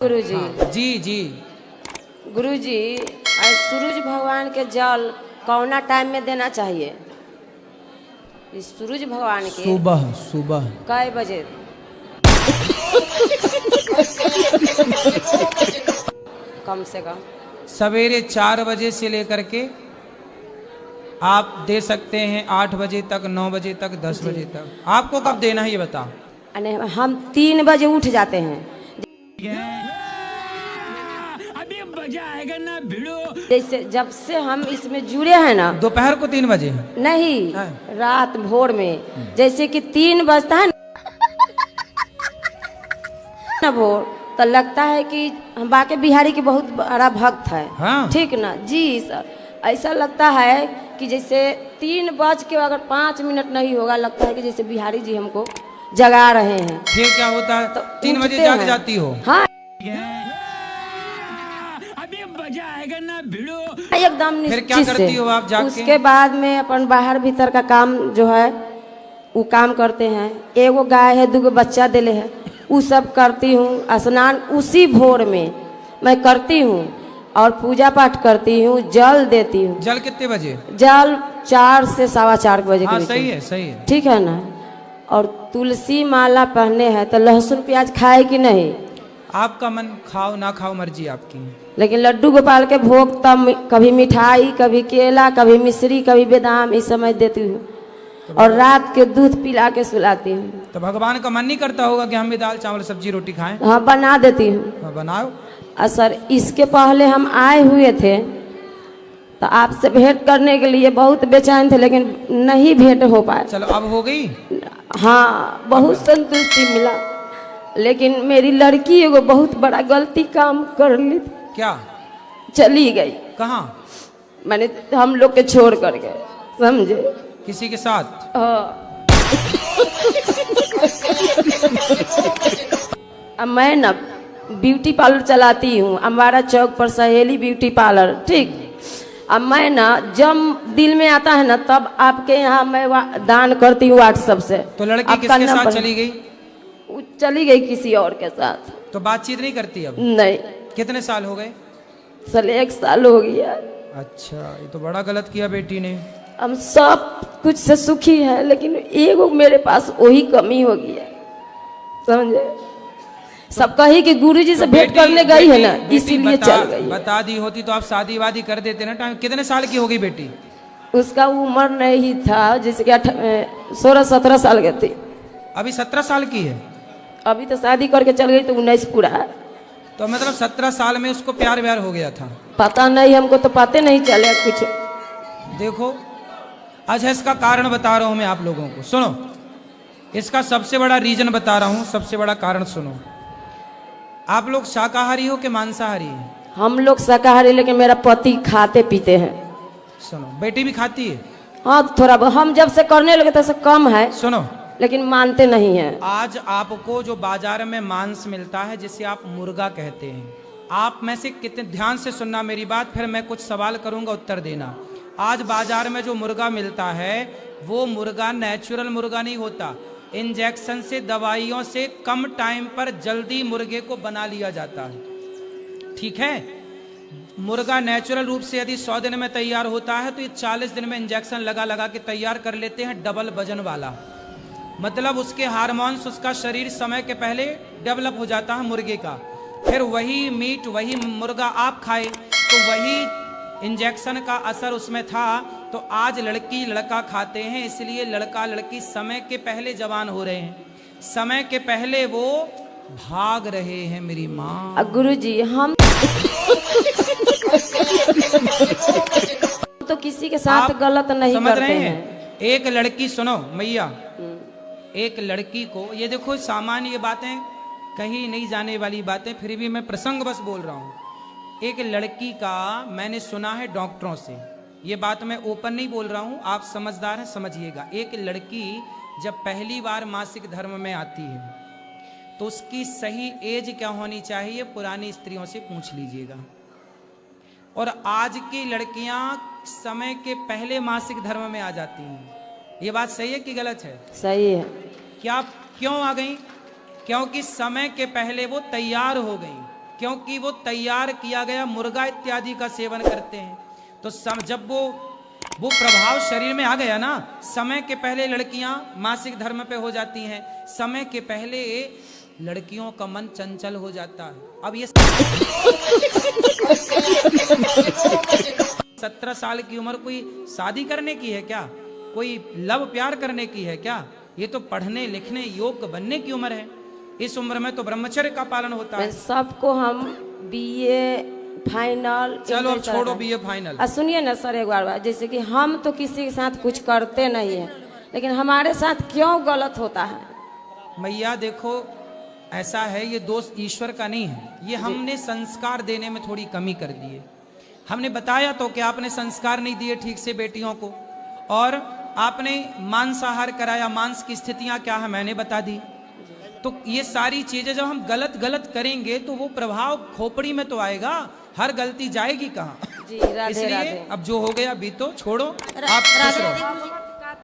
गुरुजी। हाँ, जी जी। गुरुजी, आज सूरज भगवान के जल कौना टाइम में देना चाहिए? इस सूरज भगवान के सुबह सुबह कै बजे? कम से कम सवेरे 4 बजे से लेकर के आप दे सकते हैं 8 बजे तक, 9 बजे तक, 10 बजे तक। आपको कब देना है ये बता। अने हम 3 बजे उठ जाते हैं। अभी मजा आएगा ना भिड़ो। जैसे जब से हम इसमें जुड़े हैं ना, दोपहर को 3 बजे नहीं हाँ। रात भोर में जैसे कि 3 बजता है ना भोर, तो लगता है कि हम बाके बिहारी के बहुत बड़ा भक्त है। हाँ। ठीक ना जी सर, ऐसा लगता है कि जैसे 3 बज के अगर 5 मिनट नहीं होगा, लगता है कि जैसे बिहारी जी हमको जगा रहे हैं। फिर क्या होता है? तो 3 बजे उठते जाग हैं। जाती हो? हाँ अभी मजा आएगा ना भिड़ो। एकदम फिर क्या निश्चित करती से। हो आप जाग के? उसके बाद में अपन बाहर भीतर का काम जो है वो काम करते हैं। एगो गाय है, 2 बच्चा दिले है, वो सब करती हूँ। स्नान उसी भोर में मैं करती हूँ और पूजा पाठ करती हूँ, जल देती हूँ। जल कितने बजे? जल 4 से 4:15 बजे के हाँ बीच सही में। है, सही है। ठीक है ना। और तुलसी माला पहने हैं तो लहसुन प्याज खाए कि नहीं? आपका मन, खाओ ना खाओ मर्जी आपकी। लेकिन लड्डू गोपाल के भोग तब कभी मिठाई, कभी केला, कभी मिश्री, कभी बादाम, इस समय देती हूँ। और रात के दूध पिला के सुलाती हूँ। तो भगवान का मन नहीं करता होगा कि हम भी दाल चावल सब्जी रोटी खाएं? हाँ बना देती हूँ। हाँ, बनाओ। सर इसके पहले हम आए हुए थे तो आपसे भेंट करने के लिए बहुत बेचैन थे, लेकिन नहीं भेंट हो पाए। चलो अब हो गई। हाँ बहुत संतुष्टि मिला, लेकिन मेरी लड़की एगो बहुत बड़ा गलती काम कर ली थी। क्या? चली गई। कहाँ? मैंने हम लोग के छोड़ कर गए, समझे? किसी के साथ? हाँ। अब मैं ना ब्यूटी पार्लर चलाती हूँ, अम्बारा चौक पर सहेली ब्यूटी पार्लर। ठीक। अब मैं ना जब दिल में आता है ना, तब आपके यहाँ मैं दान करती हूँ व्हाट्सएप से। तो लड़की आपका किसके साथ नंबर- चली गई? वो चली गई किसी और के साथ। तो बातचीत नहीं करती अब? नहीं, कितने साल हो गए? साले 1 साल हो गया। अच्छा, ये तो बड़ा गलत किया बेटी ने। हम सब कुछ से सुखी है, लेकिन एगो मेरे पास वही कमी हो गई है, समझे? सब कही कि गुरुजी से तो भेंट करने गई है ना, बेटी इसीलिए चल गई है। बता दी होती तो आप शादी वादी कर देते ना टाइम। कितने साल की हो गई बेटी? उसका उम्र नहीं था, जैसे कि 16-17 साल की थी। अभी 17 साल की है? अभी तो शादी करके चल गई तो 19 पूरा है। तो मतलब 17 साल में उसको प्यार व्यार हो गया था? पता नहीं, हमको तो पता नहीं चले कुछ। देखो, अच्छा इसका कारण बता रहा हूं मैं आप लोगों को, सुनो। इसका सबसे बड़ा रीजन बता रहा हूं, सबसे बड़ा कारण सुनो। आप लोग शाकाहारी हो कि मांसाहारी है? हम लोग शाकाहारी, लेकिन मेरा पति खाते पीते हैं। सुनो, बेटी भी खाती है? हाँ थोड़ा हम जब से करने लगे तब से कम है, सुनो, लेकिन मानते नहीं हैं। आज आपको जो बाजार में मांस मिलता है, जिसे आप मुर्गा कहते हैं, आप में से कितने, ध्यान से सुनना मेरी बात, फिर मैं कुछ सवाल करूंगा, उत्तर देना। आज बाजार में जो मुर्गा मिलता है वो मुर्गा नेचुरल मुर्गा नहीं होता। इंजेक्शन से, दवाइयों से कम टाइम पर जल्दी मुर्गे को बना लिया जाता है। ठीक है? मुर्गा नेचुरल रूप से यदि 100 दिन में तैयार होता है तो ये 40 दिन में इंजेक्शन लगा लगा के तैयार कर लेते हैं, डबल वजन वाला। मतलब उसके हार्मोन्स, उसका शरीर समय के पहले डेवलप हो जाता है मुर्गे का। फिर वही मीट, वही मुर्गा आप खाए तो वही इंजेक्शन का असर उसमें था। तो आज लड़की लड़का खाते हैं, इसलिए लड़का लड़की समय के पहले जवान हो रहे हैं, समय के पहले वो भाग रहे हैं मेरी माँ। गुरुजी हम तो किसी के साथ आप गलत नहीं समझ करते रहे हैं। हैं? एक लड़की, सुनो मैया, एक लड़की को, ये देखो सामान्य बातें, कहीं नहीं जाने वाली बातें, फिर भी मैं प्रसंग बस बोल रहा हूँ। एक लड़की का मैंने सुना है डॉक्टरों से, ये बात मैं ओपन नहीं बोल रहा हूँ, आप समझदार हैं समझिएगा। एक लड़की जब पहली बार मासिक धर्म में आती है तो उसकी सही एज क्या होनी चाहिए, पुरानी स्त्रियों से पूछ लीजिएगा। और आज की लड़कियां समय के पहले मासिक धर्म में आ जाती हैं। ये बात सही है कि गलत है? सही है। क्या, क्यों आ गई? क्योंकि समय के पहले वो तैयार हो गई। क्योंकि वो तैयार किया गया मुर्गा इत्यादि का सेवन करते हैं। तो जब वो प्रभाव शरीर में आ गया ना, समय के पहले लड़कियां मासिक धर्म पे हो जाती हैं, समय के पहले लड़कियों का मन चंचल हो जाता है। अब ये 17 साल की उम्र कोई शादी करने की है क्या? कोई लव प्यार करने की है क्या? ये तो पढ़ने लिखने योग्य बनने की उम्र है। इस उम्र में तो ब्रह्मचर्य का पालन होता है। सबको हम बीए फाइनल, चलो अब छोड़ो बीए फाइनल। सुनिए ना सर एक बार, जैसे कि हम तो किसी के साथ कुछ करते नहीं है, लेकिन हमारे साथ क्यों गलत होता है? मैया देखो, ऐसा है, ये दोष ईश्वर का नहीं है, ये हमने संस्कार देने में थोड़ी कमी कर दी है। हमने बताया तो कि आपने संस्कार नहीं दिए ठीक से बेटियों को, और आपने मांसाहार कराया, मांस की स्थितियां क्या है मैंने बता दी। तो ये सारी चीजें जब हम गलत करेंगे तो वो प्रभाव खोपड़ी में तो आएगा, हर गलती जाएगी कहाँ? जी, राधे इसलिए राधे। अब जो हो गया बीतो, छोड़ो, आप खुश रहो।